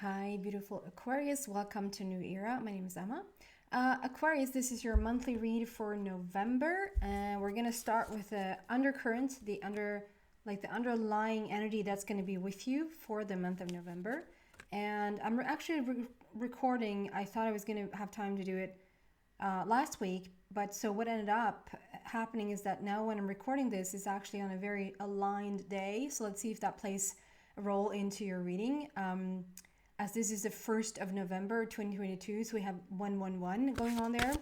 Hi, beautiful Aquarius. Welcome to New Era. My name is Emma. Aquarius, this is your monthly read for November, and we're gonna start with the undercurrent, the underlying energy that's gonna be with you for the month of November. And I'm actually recording. I thought I was gonna have time to do it last week, but so what ended up happening is that now when I'm recording this, is actually on a very aligned day. So let's see if that plays a role into your reading. As this is the 1st of November 2022, so we have 111 going on there.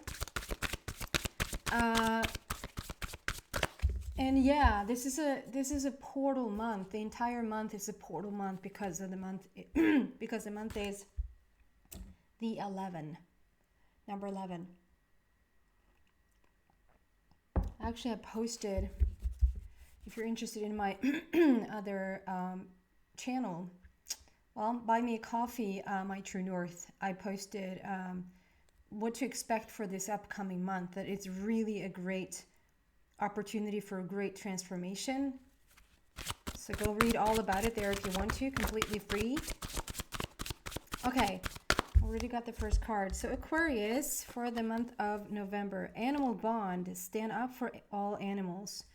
And yeah, this is a portal month. The entire month is a portal month because of the month because the month is the 11, number 11. Actually, I posted, if you're interested in my other channel, well, buy me a coffee, my True North. I posted what to expect for this upcoming month, that it's really a great opportunity for a great transformation. So go read all about it there if you want to, completely free. Okay, already got the first card. So Aquarius, for the month of November, animal bond, stand up for all animals.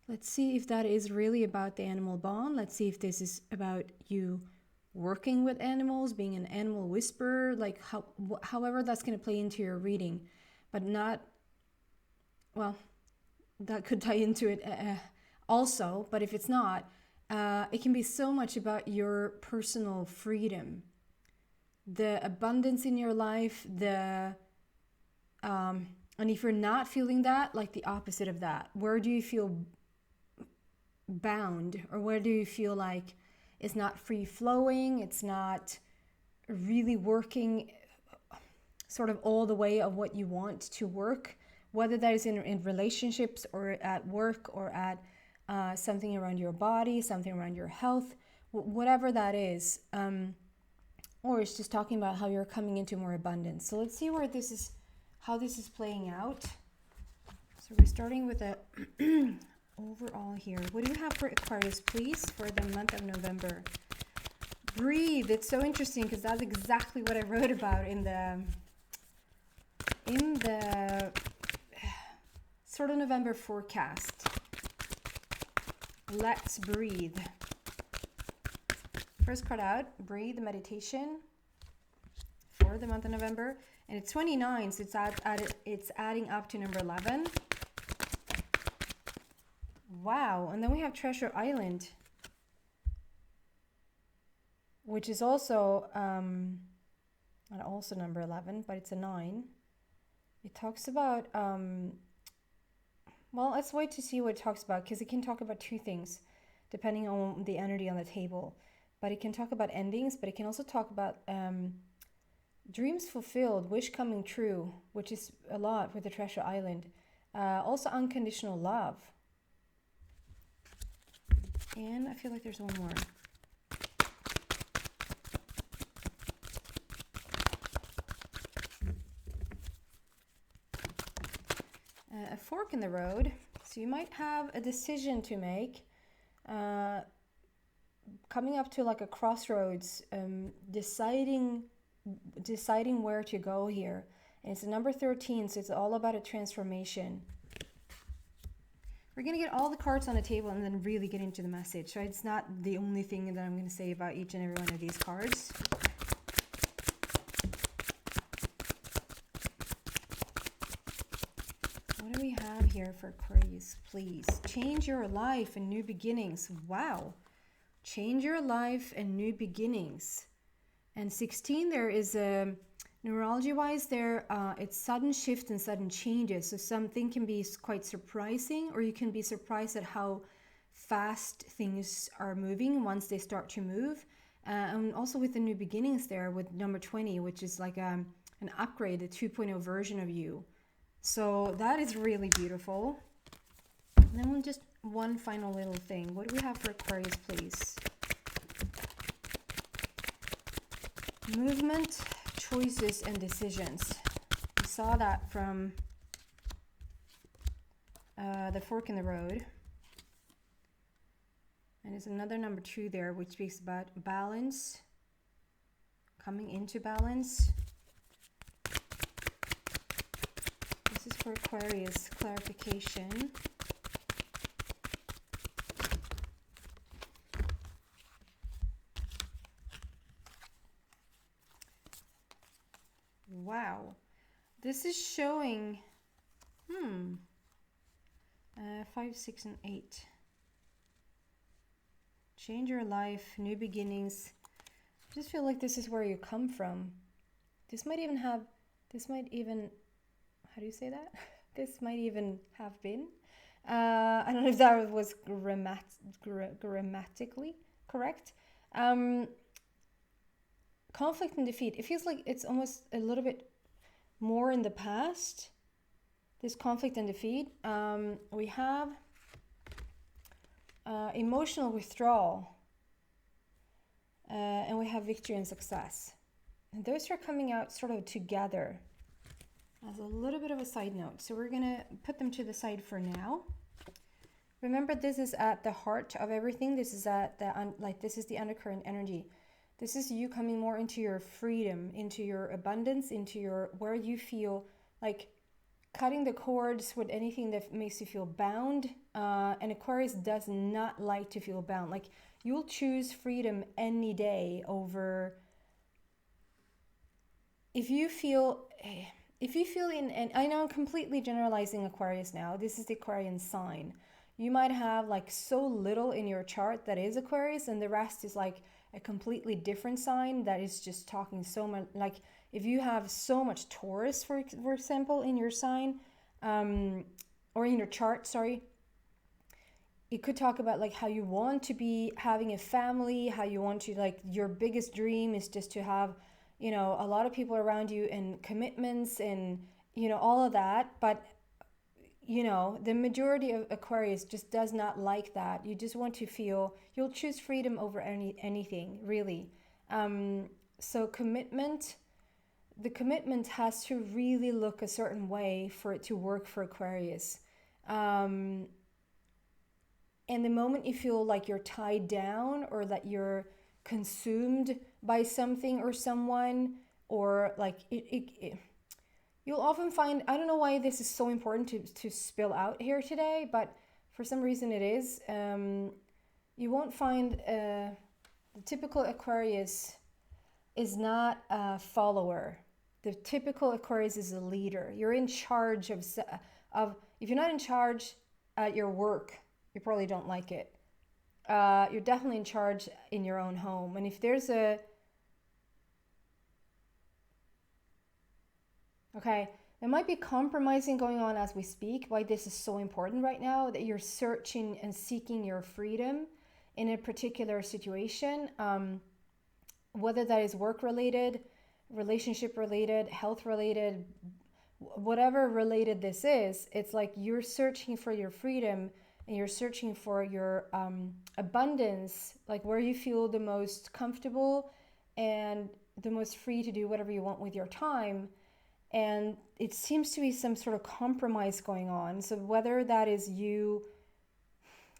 Let's see if that is really about the animal bond. Let's see if this is about you working with animals, being an animal whisperer, like however that's going to play into your reading, but not, well, that could tie into it also, but if it's not, it can be so much about your personal freedom, the abundance in your life, and if you're not feeling that, like the opposite of that, where do you feel bound, or where do you feel like it's not free flowing, it's not really working sort of all the way of what you want to work, whether that is in relationships or at work or at something around your body, something around your health, whatever that is, or it's just talking about how you're coming into more abundance. So let's see where this is, how this is playing out. So we're starting with a overall here. What do you have for Aquarius, please, for the month of November? Breathe. It's so interesting because that's exactly what I wrote about in the sort of November forecast. Let's breathe. First card out, breathe, meditation for the month of November, and it's 29, so it's adding up to number 11. Wow, and then we have Treasure Island, which is also number 11, but it's a 9. It talks about, well, let's wait to see what it talks about, because it can talk about two things, depending on the energy on the table. But it can talk about endings, but it can also talk about dreams fulfilled, wish coming true, which is a lot with the Treasure Island. Also unconditional love. And I feel like there's one more. A fork in the road. So you might have a decision to make. Coming up to like a crossroads, deciding where to go here. And it's number 13, so it's all about a transformation. We're going to get all the cards on the table and then really get into the message. Right? It's not the only thing that I'm going to say about each and every one of these cards. What do we have here for Aquarius, please? Change your life and new beginnings. Wow. Change your life and new beginnings. And 16, there is a numerology-wise, it's sudden shift and sudden changes. So something can be quite surprising, or you can be surprised at how fast things are moving once they start to move. And also with the new beginnings there with number 20, which is like an upgrade, a 2.0 version of you. So that is really beautiful. And then just one final little thing. What do we have for Aquarius, please? Movement, choices, and decisions. We saw that from the fork in the road. And there's another number 2 there, which speaks about balance, coming into balance. This is for Aquarius, clarification. Wow, this is showing 5, 6, and 8. Change your life, new beginnings. I just feel like this is where you come from. This might even, how do you say that? This might even have been. I don't know if that was grammatically correct. Conflict and defeat. It feels like it's almost a little bit more in the past. This conflict and defeat. We have emotional withdrawal. And we have victory and success. And those are coming out sort of together as a little bit of a side note. So we're going to put them to the side for now. Remember, this is at the heart of everything. This is at the this is the undercurrent energy. This is you coming more into your freedom, into your abundance, into your where you feel like cutting the cords with anything that makes you feel bound. And Aquarius does not like to feel bound. Like, you'll choose freedom any day over if you feel in, and I know I'm completely generalizing Aquarius now. This is the Aquarian sign. You might have like so little in your chart that is Aquarius, and the rest is like a completely different sign that is just talking so much. Like, if you have so much Taurus, for example, in your sign, or in your chart, sorry, it could talk about like how you want to be having a family, how you want to, like, your biggest dream is just to have, you know, a lot of people around you and commitments and, you know, all of that. But, you know, the majority of Aquarius just does not like that. You just want to feel, you'll choose freedom over anything, really. So commitment, the commitment has to really look a certain way for it to work for Aquarius. And the moment you feel like you're tied down or that you're consumed by something or someone, or like you'll often find, I don't know why this is so important to spill out here today, but for some reason it is. You won't find the typical Aquarius is not a follower. The typical Aquarius is a leader. You're in charge of if you're not in charge at your work, you probably don't like it. You're definitely in charge in your own home. And if there's okay, there might be compromising going on as we speak, why this is so important right now, that you're searching and seeking your freedom in a particular situation, whether that is work-related, relationship-related, health-related, whatever related this is. It's like you're searching for your freedom and you're searching for your abundance, like where you feel the most comfortable and the most free to do whatever you want with your time. And it seems to be some sort of compromise going on. So whether that is you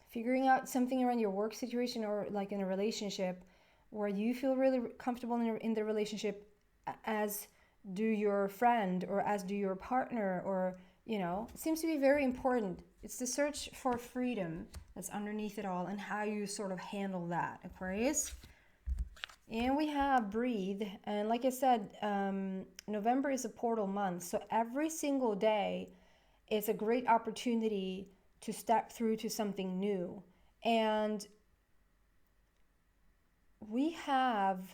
figuring out something around your work situation or like in a relationship where you feel really comfortable in the relationship, as do your friend or as do your partner, or, you know, it seems to be very important. It's the search for freedom that's underneath it all, and how you sort of handle that, Aquarius. And we have breathe. And like I said, November is a portal month. So every single day is a great opportunity to step through to something new. And we have,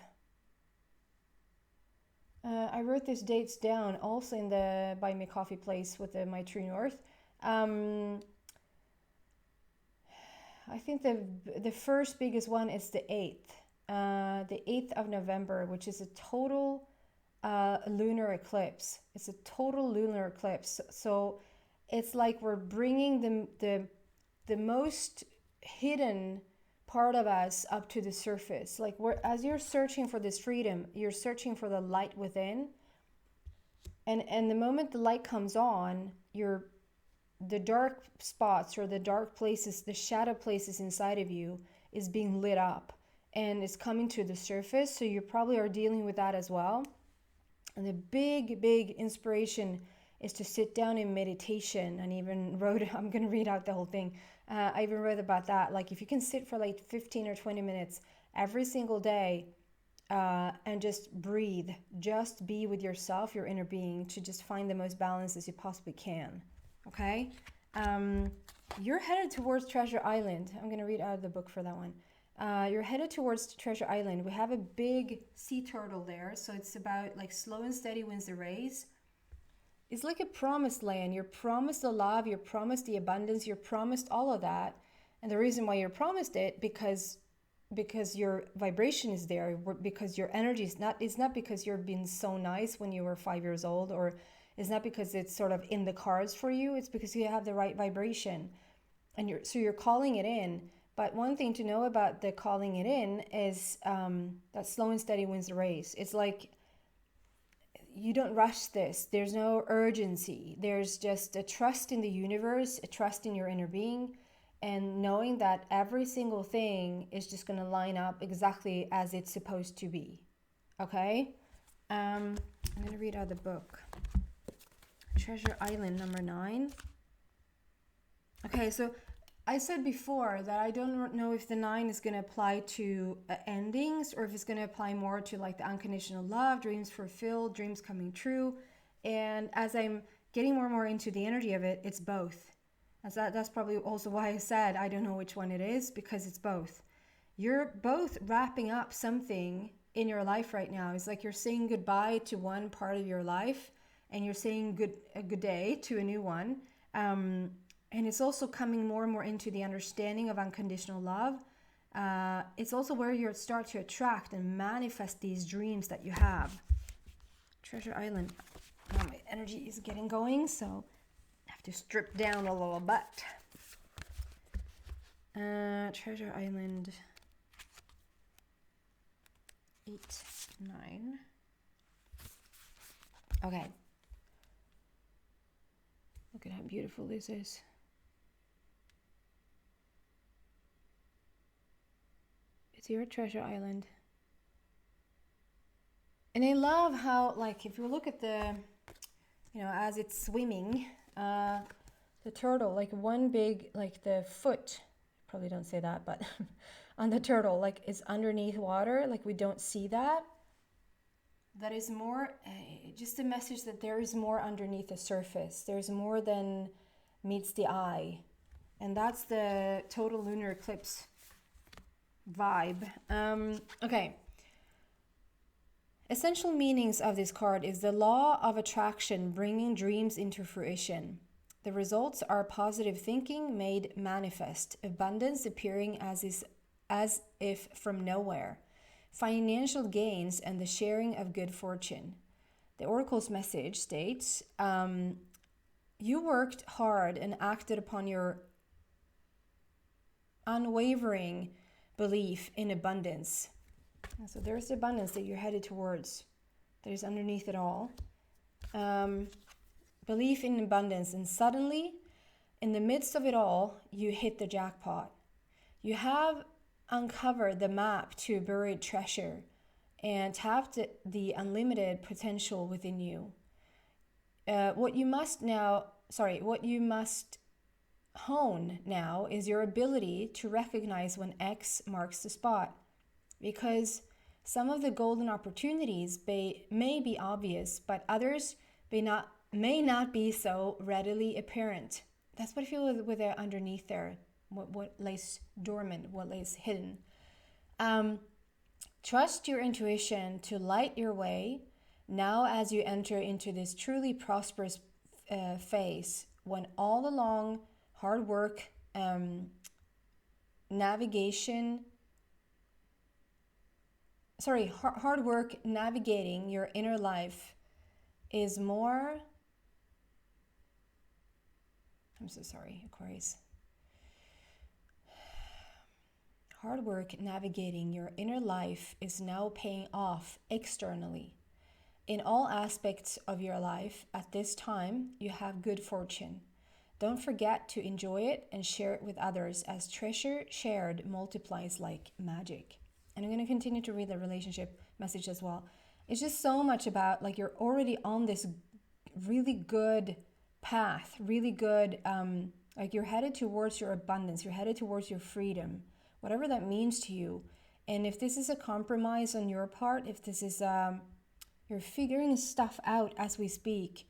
I wrote these dates down also in the Buy Me Coffee place with my True North. I think the first biggest one is the 8th of November, which is a total lunar eclipse. It's a total lunar eclipse. So it's like we're bringing the most hidden part of us up to the surface. Like, as you're searching for this freedom, you're searching for the light within. And the moment the light comes on, the dark spots or the dark places, the shadow places inside of you, is being lit up and it's coming to the surface. So you probably are dealing with that as well. And the big inspiration is to sit down in meditation. And even wrote, I'm going to read out the whole thing. I even wrote about that. Like if you can sit for like 15 or 20 minutes every single day and just breathe, just be with yourself, your inner being, to just find the most balance as you possibly can. Okay? You're headed towards Treasure Island. I'm going to read out of the book for that one. You're headed towards Treasure Island. We have a big sea turtle there. So it's about like slow and steady wins the race. It's like a promised land. You're promised the love. You're promised the abundance. You're promised all of that. And the reason why you're promised it, because your vibration is there, because your energy is not, it's not because you're being so nice when you were 5 years old, or it's not because it's sort of in the cards for you. It's because you have the right vibration. And you're calling it in. But one thing to know about the calling it in is that slow and steady wins the race. It's like you don't rush this. There's no urgency. There's just a trust in the universe, a trust in your inner being, and knowing that every single thing is just going to line up exactly as it's supposed to be. Okay? I'm going to read out the book. Treasure Island, number 9. Okay, so I said before that I don't know if the 9 is going to apply to endings, or if it's going to apply more to like the unconditional love, dreams fulfilled, dreams coming true. And as I'm getting more and more into the energy of it, it's both. That's probably also why I said I don't know which one it is, because it's both. You're both wrapping up something in your life right now. It's like you're saying goodbye to one part of your life and you're saying a good day to a new one. And it's also coming more and more into the understanding of unconditional love. It's also where you start to attract and manifest these dreams that you have. Treasure Island. Now my energy is getting going, so I have to strip down a little bit. Treasure Island 8, 9. Okay. Look at how beautiful this is. It's your treasure island. And I love how, like, if you look at the, as it's swimming, the turtle, like one big, like the foot, probably don't say that, but on the turtle, like is underneath water, like we don't see that. That is more just a message that there is more underneath the surface. There's more than meets the eye. And that's the total lunar eclipse vibe. Okay. Essential meanings of this card is the law of attraction bringing dreams into fruition. The results are positive thinking made manifest, abundance appearing as if from nowhere, financial gains, and the sharing of good fortune. The oracle's message states, you worked hard and acted upon your unwavering belief in abundance. So there's the abundance that you're headed towards. That is underneath it all. Belief in abundance, and suddenly, in the midst of it all, you hit the jackpot. You have uncovered the map to buried treasure and tapped the unlimited potential within you. What you must hone now is your ability to recognize when X marks the spot, because some of the golden opportunities may be obvious, but others may not be so readily apparent. That's what I feel with the underneath there, what lays dormant, what lays hidden. Trust your intuition to light your way now as you enter into this truly prosperous phase, when all along hard work, navigating your inner life is more, I'm so sorry, Aquarius. Hard work navigating your inner life is now paying off externally. In all aspects of your life, at this time, you have good fortune. Don't forget to enjoy it and share it with others, as treasure shared multiplies like magic. And I'm going to continue to read the relationship message as well. It's just so much about like you're already on this really good path, really good, like you're headed towards your abundance, you're headed towards your freedom, whatever that means to you. And if this is a compromise on your part, if this is, you're figuring stuff out as we speak,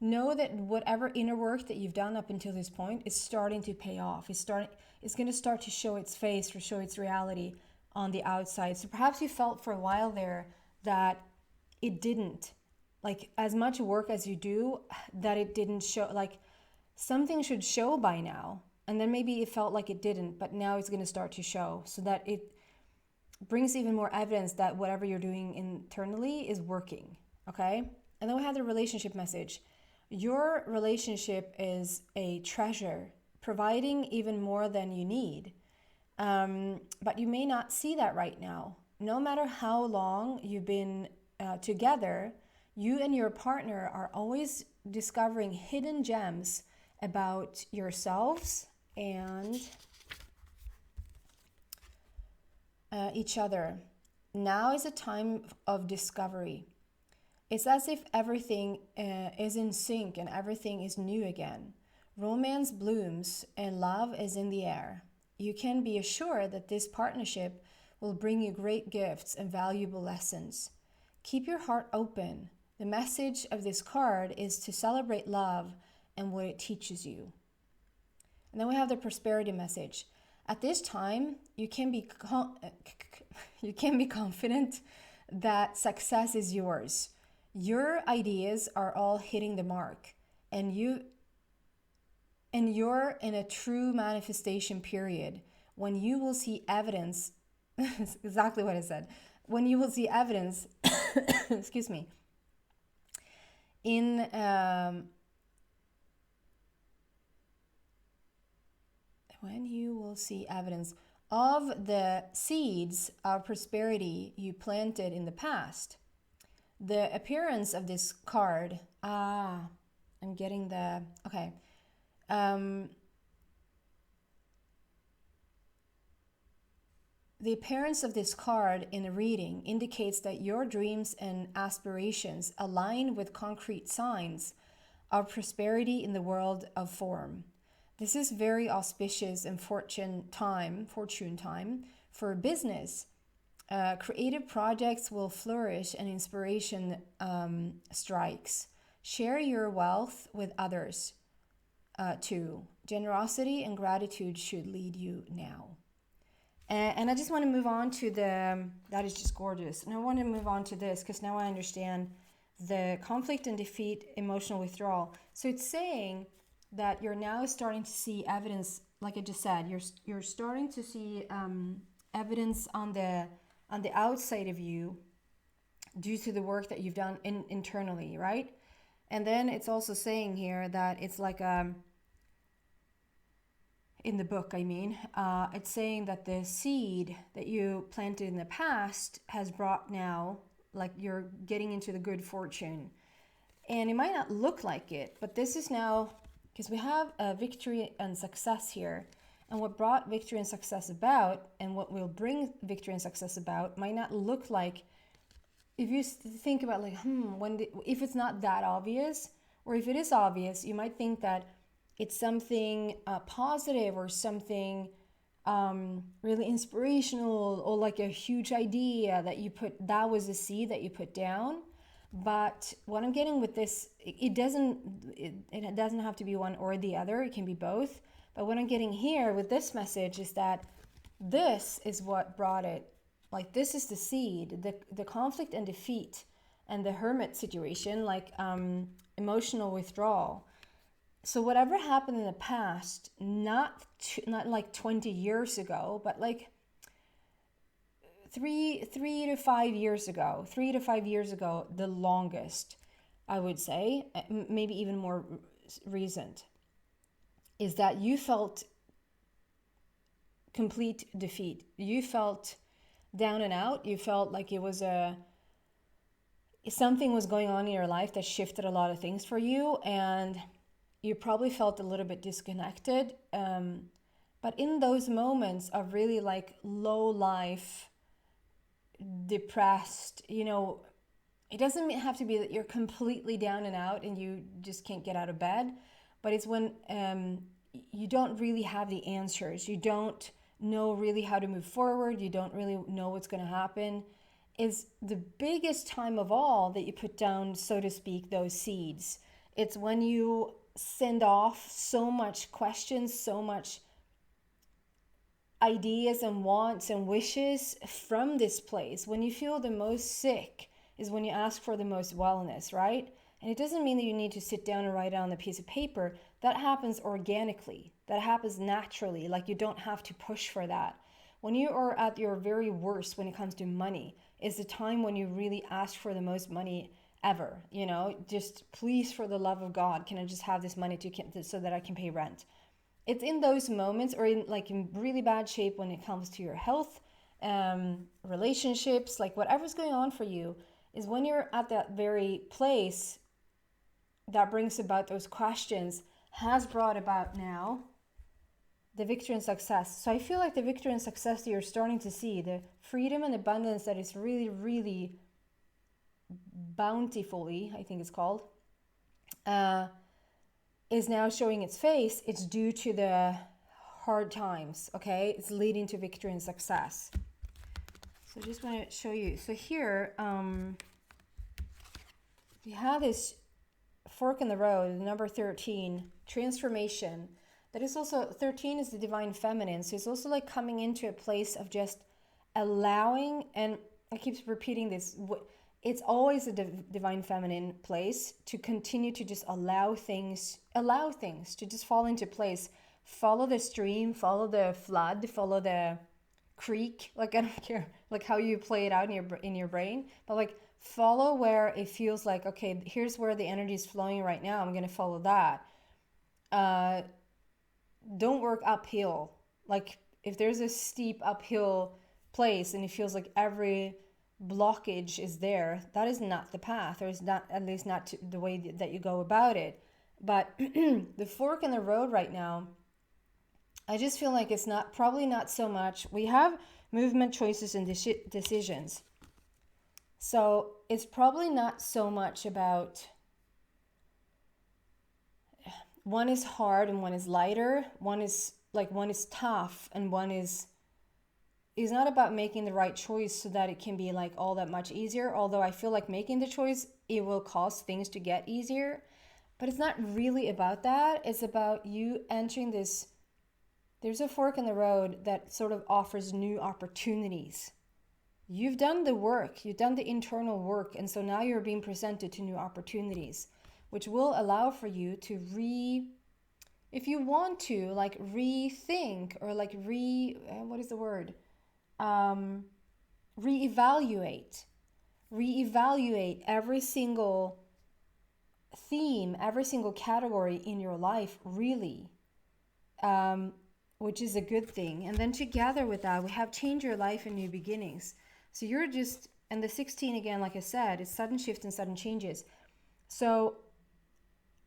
know that whatever inner work that you've done up until this point is starting to pay off. It's going to start to show its face or show its reality on the outside. So perhaps you felt for a while there that it didn't, like as much work as you do, that it didn't show, like something should show by now. And then maybe it felt like it didn't, but now it's going to start to show, so that it brings even more evidence that whatever you're doing internally is working. Okay. And then we have the relationship message. Your relationship is a treasure, providing even more than you need. But you may not see that right now. No matter how long you've been together, you and your partner are always discovering hidden gems about yourselves and each other. Now is a time of discovery. It's as if everything is in sync and everything is new again. Romance blooms and love is in the air. You can be assured that this partnership will bring you great gifts and valuable lessons. Keep your heart open. The message of this card is to celebrate love and what it teaches you. And then we have the prosperity message. At this time, you can be confident that success is yours. Your ideas are all hitting the mark, and you're in a true manifestation period when you will see evidence. Exactly what I said. When you will see evidence, excuse me, in when you will see evidence of the seeds of prosperity you planted in the past. The appearance of this card, I'm getting the, okay. The appearance of this card in a reading indicates that your dreams and aspirations align with concrete signs of prosperity in the world of form. This is very auspicious and fortune time for business. Creative projects will flourish and inspiration strikes. Share your wealth with others too. Generosity and gratitude should lead you now. And I just want to move on to that is just gorgeous. And I want to move on to this because now I understand the conflict and defeat, emotional withdrawal. So it's saying that you're now starting to see evidence, like I just said, you're starting to see evidence on the outside of you due to the work that you've done internally, right? And then it's also saying here that it's like in the book, it's saying that the seed that you planted in the past has brought now, like you're getting into the good fortune. And it might not look like it, but this is now, because we have a victory and success here. And what brought victory and success about, and what will bring victory and success about, might not look like, if you think about like, if it's not that obvious, or if it is obvious, you might think that it's something positive or something really inspirational, or like a huge idea that was a seed that you put down. But what I'm getting with this, it doesn't have to be one or the other. It can be both. But what I'm getting here with this message is that this is what brought it. Like this is the seed, the conflict and defeat, and the hermit situation, like emotional withdrawal. So whatever happened in the past, not like 20 years ago, but like three to 5 years ago, the longest, I would say, maybe even more recent, is that you felt complete defeat. You felt down and out. You felt like it was something was going on in your life that shifted a lot of things for you, and you probably felt a little bit disconnected. But in those moments of really like low life, depressed, it doesn't have to be that you're completely down and out and you just can't get out of bed, but it's when you don't really have the answers. You don't know really how to move forward. You don't really know what's going to happen. Is the biggest time of all that you put down, so to speak, those seeds. It's when you send off so much questions, so much ideas and wants and wishes from this place. When you feel the most sick is when you ask for the most wellness, right? And it doesn't mean that you need to sit down and write it on a piece of paper. That happens organically. That happens naturally. Like, you don't have to push for that. When you are at your very worst when it comes to money, is the time when you really ask for the most money ever. Just please, for the love of God, can I just have this money so that I can pay rent? It's in those moments, or in really bad shape when it comes to your health, relationships, like whatever's going on for you, is when you're at that very place that brings about those questions, has brought about now the victory and success. So I feel like the victory and success that you're starting to see, the freedom and abundance that is really, really bountifully, I think it's called, is now showing its face. It's due to the hard times, okay? It's leading to victory and success. So I just want to show you. So here, we have this fork in the road, number 13, transformation. That is also, 13 is the divine feminine. So it's also like coming into a place of just allowing, and I keep repeating this, it's always a divine feminine place to continue to just allow things to just fall into place. Follow the stream, follow the flood, follow the creek. Like, I don't care like how you play it out in your brain, but like follow where it feels like, okay, here's where the energy is flowing right now. I'm going to follow that. Don't work uphill. Like, if there's a steep uphill place and it feels like every blockage is there, that is not the path, or is not, at least not the way that you go about it. But the fork in the road right now, I just feel like it's probably not so much. We have movement, choices, and decisions. So it's probably not so much about one is hard and one is lighter. One is tough and one is not about making the right choice so that it can be like all that much easier. Although I feel like making the choice, it will cause things to get easier. But it's not really about that. It's about you entering this. There's a fork in the road that sort of offers new opportunities. You've done the work. You've done the internal work. And so now you're being presented to new opportunities, which will allow for you to if you want to, like rethink or like what is the word? Reevaluate every single theme, every single category in your life, really, which is a good thing. And then together with that, we have change your life and new beginnings. So you're just, and the 16 again, like I said, it's sudden shifts and sudden changes. So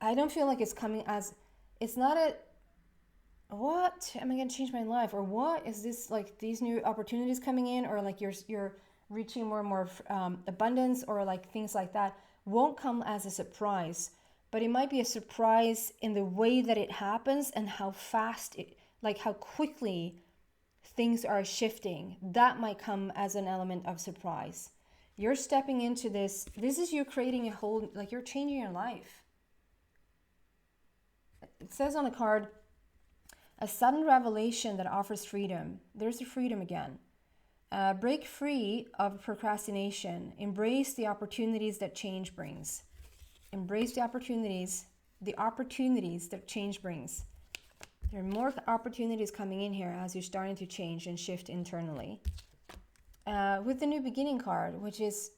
I don't feel like it's coming as, it's not a, what am I going to change my life? Or what is this, like these new opportunities coming in, or like you're reaching more and more abundance, or like things like that won't come as a surprise, but it might be a surprise in the way that it happens and how fast it, like how quickly things are shifting. That might come as an element of surprise. You're stepping into this is you creating a whole, like you're changing your life. It says on the card, a sudden revelation that offers freedom. There's the freedom again. Break free of procrastination. Embrace the opportunities that change brings. Embrace the opportunities that change brings. There are more opportunities coming in here as you're starting to change and shift internally. With the new beginning card, which is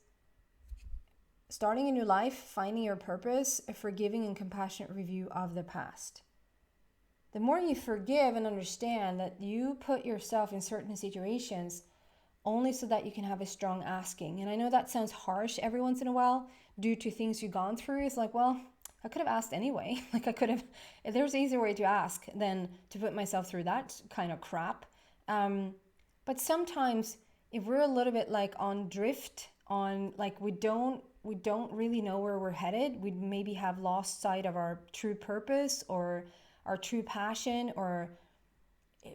starting a new life, finding your purpose, a forgiving and compassionate review of the past. The more you forgive and understand that you put yourself in certain situations only so that you can have a strong asking. And I know that sounds harsh every once in a while due to things you've gone through. It's like, well, I could have asked anyway. Like I could have, there's an easier way to ask than to put myself through that kind of crap. But sometimes if we're a little bit like on drift, on like we don't really know where we're headed, we maybe have lost sight of our true purpose or our true passion, or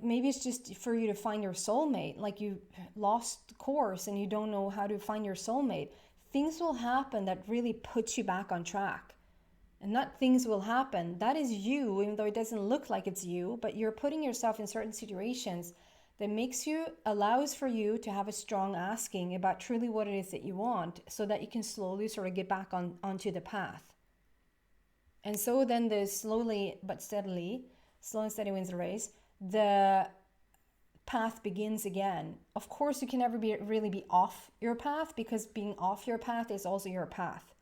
maybe it's just for you to find your soulmate, like you lost the course and you don't know how to find your soulmate. Things will happen that really puts you back on track. And that things will happen, that is you, even though it doesn't look like it's you, but you're putting yourself in certain situations that allows for you to have a strong asking about truly what it is that you want, so that you can slowly sort of get back onto the path. And so then the slow and steady wins the race, the path begins again. Of course, you can never really be off your path, because being off your path is also your path.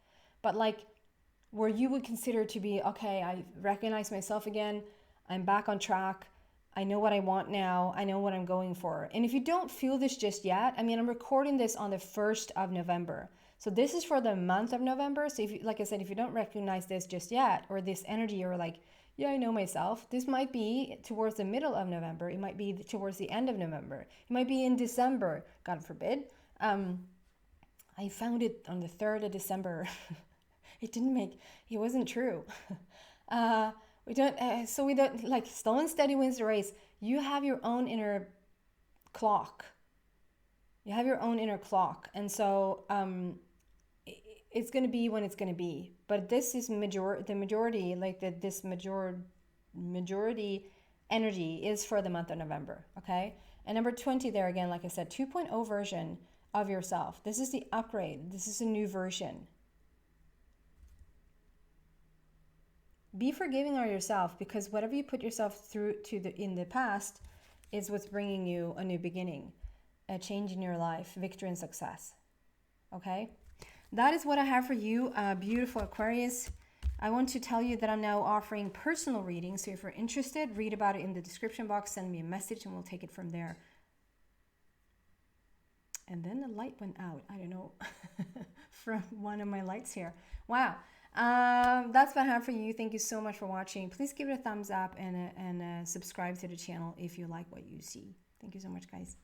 But like where you would consider to be, okay, I recognize myself again, I'm back on track, I know what I want now, I know what I'm going for. And if you don't feel this just yet, I mean, I'm recording this on the 1st of November. So this is for the month of November. So if you, like I said, if you don't recognize this just yet, or this energy, or like, yeah, I know myself, this might be towards the middle of November. It might be towards the end of November. It might be in December, God forbid. I found it on the 3rd of December. It wasn't true. We don't like slow and steady wins the race. You have your own inner clock. You have your own inner clock. And so it's going to be when it's going to be. But this is majority energy is for the month of November. Okay. And number 20 there again, like I said, 2.0 version of yourself. This is the upgrade. This is a new version. Be forgiving of yourself, because whatever you put yourself through in the past is what's bringing you a new beginning, a change in your life, victory and success. Okay? That is what I have for you, beautiful Aquarius. I want to tell you that I'm now offering personal readings. So if you're interested, read about it in the description box, send me a message, and we'll take it from there. And then the light went out. I don't know, from one of my lights here. Wow. That's what I have for you. Thank you so much for watching. Please give it a thumbs up and subscribe to the channel if you like what you see. Thank you so much, guys.